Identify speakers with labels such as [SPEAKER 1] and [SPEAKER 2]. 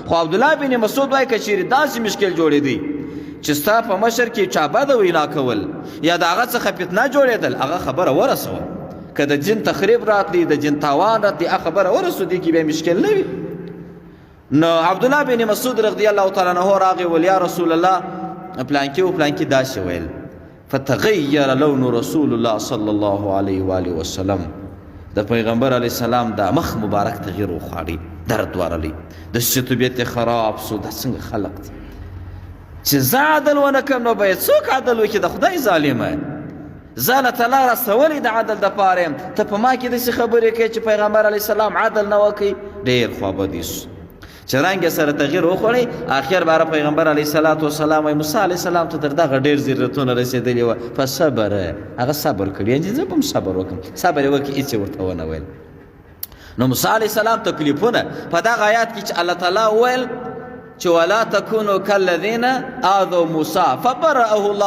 [SPEAKER 1] خو عبدالله بن مسعود وایي که چیرې داسې مشکل جوړېدی چې ستا په مشر کې چا بده وینا کول یا د هغه څخه فتنه جوړېدل هغه خبره ورسوه که د جن تخریب راتلی د جن تاوان راتلی هغه خبره ورسو دې کې بیا مشکل نه وي نو عبدالله بن مسعود رضی الله تعالی عنه راغی ول یا رسول الله پلانکي او پلانکي داسې ویل فتغیر لون رسول الله صلی الله علیه و آله وسلم د پیغمبر علیه السلام د مخ مبارک تغییر وخواړي درد ورلی د شتو بیت خراب سو د څنګه خلق دي چې زه عدل ونه کړم نو باید څوک عدل وکړي د خدای ظالمه زه له تعالی رسولې د عدل دپاره یم ته په ما کې داسې خبرې کوې چې پیغمبر علیه السلام عدل نه وکړي ډېر خوابدي سو چې رنګ سره تغییر وخوړی آخر باره پیغمبر علیه الصلاة والسلام وایي موسی علیه السلام ته تر دغه ډېر ضرورتونه رسېدلي وه فصبر هغه صبر کړي یعنې زه به هم صبر وکړم صبر یې وکړي هېڅ یې ورته ونه ویل نو موسی علیه السلام تکلیفونه په دغه آیات کې چې الله تعالی وویل چې ولا تکونو کالذین آذوا موسی فبرأه الله